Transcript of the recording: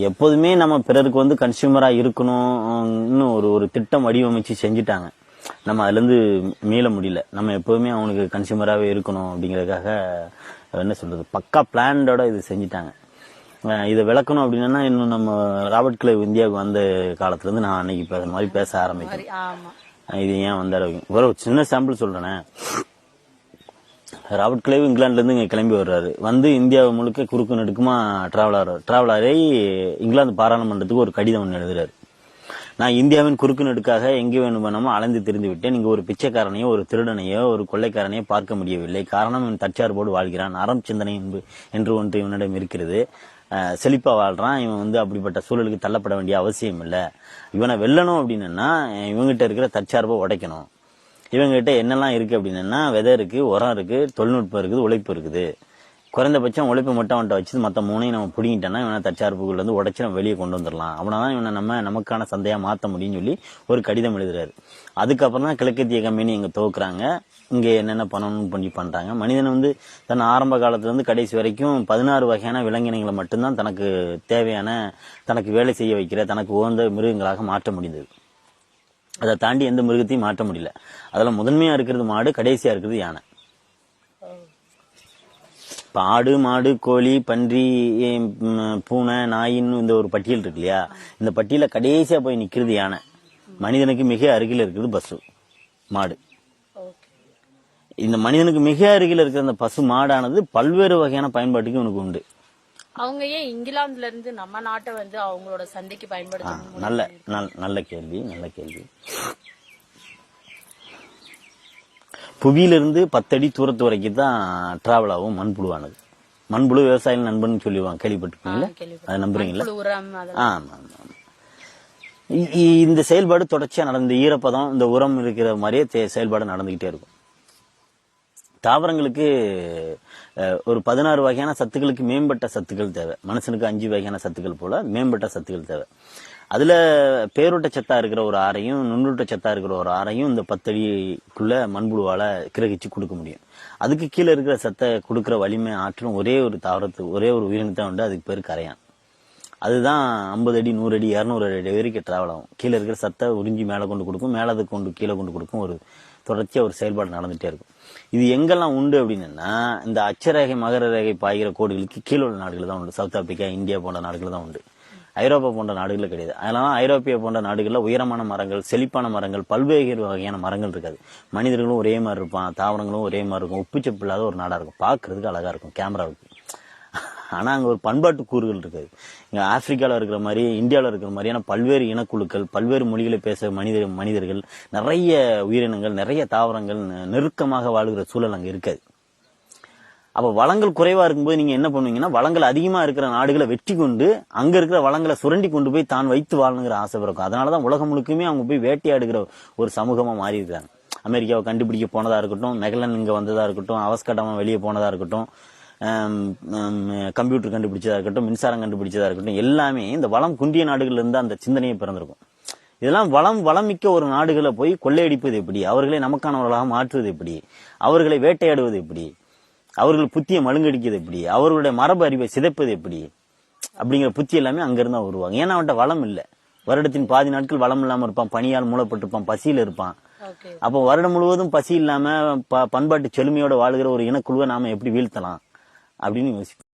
எப்போதுமே நம்ம பிறருக்கு வந்து கன்சியூமரா இருக்கணும்னு ஒரு திட்டம் வடிவமைச்சு செஞ்சுட்டாங்க. நம்ம அதுல இருந்து மீள முடியல. நம்ம எப்போதுமே அவனுக்கு கன்சியூமராகவே இருக்கணும் அப்படிங்கறதுக்காக என்ன சொல்றது, பக்கா பிளான்டோட இது செஞ்சுட்டாங்க. இதை விளக்கணும் அப்படின்னா இன்னும் நம்ம ராபர்ட் கிளைவ் இந்தியாவுக்கு வந்த காலத்துல இருந்து நான் அன்னைக்கு இந்த மாதிரி பேச ஆரம்பிக்கிறேன். இது ஏன் வந்தாரு ஒரு சின்ன சாம்பிள் சொல்றேனே. ராபர்ட் கிளைவ் இங்கிலாந்துல இருந்து இங்க கிளம்பி வர்றாரு. வந்து இந்தியாவை முழுக்க குறுக்கு நெடுக்குமா டிராவலாரை இங்கிலாந்து பாராளுமன்றத்துக்கு ஒரு கடிதம் ஒன்று எழுதுறாரு. நான் இந்தியாவின் குறுக்கு நெடுக்காக எங்கே வேணுமானமோ அலைந்து திரிந்து விட்டேன். இங்கு ஒரு பிச்சைக்காரனையோ ஒரு திருடனையோ ஒரு கொள்ளைக்காரனையோ பார்க்க முடியவில்லை. காரணம் இவன் தற்சார்போடு வாழ்கிறான். அறம் சிந்தனை என்று ஒன்று இவனிடம் இருக்கிறது. செழிப்பா வாழ்றான். இவன் வந்து அப்படிப்பட்ட சூழலுக்கு தள்ளப்பட வேண்டிய அவசியம் இல்லை. இவனை வெல்லணும் அப்படின்னா இவங்கிட்ட இருக்கிற தற்சார்பை உடைக்கணும். இவங்ககிட்ட என்னெல்லாம் இருக்கு அப்படின்னா விதை இருக்கு, உரம் இருக்கு, தொழில்நுட்பம் இருக்குது, உழைப்பு இருக்குது. குறைந்தபட்சம் உழைப்பு மட்டும் அவன்கிட்ட வச்சு மற்ற மூணையும் நம்ம பிடிங்கிட்டோம்னா இவனை தற்சார்புக்குள்ள இருந்து உடைச்சு நம்ம வெளியே கொண்டு வந்துடலாம். அப்படின்னா இவனை நமக்கான சந்தையா மாற்ற முடியும்னு சொல்லி ஒரு கடிதம் எழுதுறாரு. அதுக்கப்புறம் தான் கிழக்கத்திய கம்பெனி இங்க துவக்குறாங்க. இங்க என்னென்ன பண்ணணும்னு பண்றாங்க. மனிதன் வந்து தன் ஆரம்ப காலத்துல இருந்து கடைசி வரைக்கும் 16 வகையான விலங்கினங்களை மட்டும்தான் தனக்கு தேவையான, தனக்கு வேலை செய்ய வைக்கிற, தனக்கு உகந்த மிருகங்களாக மாற்ற முடிந்தது. அதை தாண்டி எந்த மிருகத்தையும் மாற்ற முடியல. அதுல முதன்மையா இருக்கிறது மாடு, கடைசியா இருக்கிறது யானை. இப்ப ஆடு, மாடு, கோழி, பன்றி, பூனை, நாயின்னு இந்த ஒரு பட்டியல் இருக்கு இல்லையா, இந்த பட்டியல கடைசியா போய் நிக்கிறது யானை. மனிதனுக்கு மிக அருகில் இருக்கிறது பசு மாடு. இந்த மனிதனுக்கு மிக அருகில் இருக்கிற அந்த பசு மாடானது பல்வேறு வகையான பயன்பாட்டுக்கு இவனுக்கு உண்டு. அவங்க ஏன் இங்கிலாந்துல இருந்து நம்ம நாட்டை வந்து அவங்களோட சந்தைக்கு பயன்படுத்த? நல்ல கேள்வி. புவியிலிருந்து 10 அடி தூரத்து வரைக்கும் தான் டிராவல் ஆகும் மண்புழுவானது. மண்புழு விவசாய நண்பன் சொல்லுவாங்க, கேள்விப்பட்டிருக்கீங்களா? அதை நம்புறீங்களா? இந்த செயல்பாடு தொடர்ச்சியா நடந்த ஈரப்பதம், இந்த உரம் இருக்கிற மாதிரியே செயல்பாடு நடந்துகிட்டே இருக்கும். தாவரங்களுக்கு ஒரு 16 வகையான சத்துக்களுக்கு மேம்பட்ட சத்துக்கள் தேவை. மனுஷனுக்கு 5 வகையான சத்துக்கள் போல மேம்பட்ட சத்துக்கள் தேவை. அதுல பேரூட்ட சத்தா இருக்கிற ஒரு ஆறையும் நுண்ணூட்ட சத்தா இருக்கிற ஒரு ஆறையும் இந்த 10 அடிக்குள்ள மண்புழுவால கிரகிச்சு கொடுக்க முடியும். அதுக்கு கீழே இருக்கிற சத்தை கொடுக்கிற வலிமை ஆற்றும் ஒரே ஒரு தாவரத்துக்கு, ஒரே ஒரு உயிரினத்தான் உண்டு. அதுக்கு பேர் கரையான். அதுதான் 50 அடி 100 அடி 200 அடி வரைக்கும் டிராவல் ஆகும். கீழே இருக்கிற சத்தை உறிஞ்சி மேலே கொண்டு கொடுக்கும், மேலே கொண்டு கீழே கொண்டு கொடுக்கும். ஒரு தொடர்ச்சியா ஒரு செயல்பாடு நடந்துட்டே இருக்கும். இது எங்கெல்லாம் உண்டு அப்படின்னா இந்த அச்சரேகை மகர ரேகை பாய்கிற கோடுகளுக்கு கீழே உள்ள நாடுகள் தான் உண்டு. சவுத் ஆப்பிரிக்கா, இந்தியா போன்ற நாடுகள் தான் உண்டு. ஐரோப்பா போன்ற நாடுகள் கிடையாது. அதனால ஐரோப்பிய போன்ற நாடுகள்ல உயரமான மரங்கள், செழிப்பான மரங்கள், பல்வேறு வகையான மரங்கள் இருக்காது. மனிதர்களும் ஒரே மாதிரி இருப்பான், தாவரங்களும் ஒரே மாதிரி இருக்கும். உப்புச்சப்பு இல்லாத ஒரு நாடா இருக்கும். பாக்குறதுக்கு அழகா இருக்கும் கேமராவுக்கு. ஆனா அங்க ஒரு பண்பாட்டு கூறுகள் இருக்காது. இங்க ஆப்பிரிக்கால இருக்கிற மாதிரி, இந்தியாவில இருக்கிற மாதிரியான பல்வேறு இனக்குழுக்கள், பல்வேறு மொழிகளை பேச மனிதர்கள், நிறைய உயிரினங்கள், நிறைய தாவரங்கள் நெருக்கமாக வாழ்கிற சூழல் அங்க இருக்காது. அப்ப வளங்கள் குறைவா இருக்கும்போது நீங்க என்ன பண்ணுவீங்கன்னா, வளங்கள் அதிகமா இருக்கிற நாடுகளை வெற்றி கொண்டு அங்க இருக்கிற வளங்களை சுரண்டி கொண்டு போய் தான் வைத்து வாழணுங்கிற ஆசை பிறக்கும். அதனாலதான் உலகம் முழுக்குமே அவங்க போய் வேட்டையாடுகிற ஒரு சமூகமா மாறி இருக்காங்க. அமெரிக்காவை கண்டுபிடிக்க போனதா இருக்கட்டும், மெகலன் இங்க வந்ததா இருக்கட்டும், அவஸ்கடாமா வெளியே போனதா இருக்கட்டும், கம்ப்யூட்டர் கண்டுபிடிச்சதா இருக்கட்டும், மின்சாரம் கண்டுபிடிச்சதா இருக்கட்டும், எல்லாமே இந்த வளம் குன்றிய நாடுகள்ல இருந்து அந்த சிந்தனையை பிறந்திருக்கும். இதெல்லாம் வளம் மிக்க ஒரு நாடுகளை போய் கொள்ளையடிப்பது எப்படி, அவர்களை நமக்கானவர்களாக மாற்றுவது எப்படி, அவர்களை வேட்டையாடுவது எப்படி, அவர்கள் புத்தியை மழுங்கடிக்கிறது எப்படி, அவர்களுடைய மரபு அறிவை சிதைப்பது எப்படி, அப்படிங்கிற புத்தி எல்லாமே அங்கிருந்தா வருவாங்க. ஏன்னா அவன்கிட்ட வளம் இல்லை. வருடத்தின் பாதி நாட்கள் வளம் இல்லாம இருப்பான், பனியால் மூடப்பட்டிருப்பான், பசியில இருப்பான். அப்போ வருடம் முழுவதும் பசி இல்லாம பண்பாட்டு செழுமையோட வாழ்கிற ஒரு இனக்குழுவை நாம எப்படி வீழ்த்தலாம் அப்படின்னு யோசிப்போம்.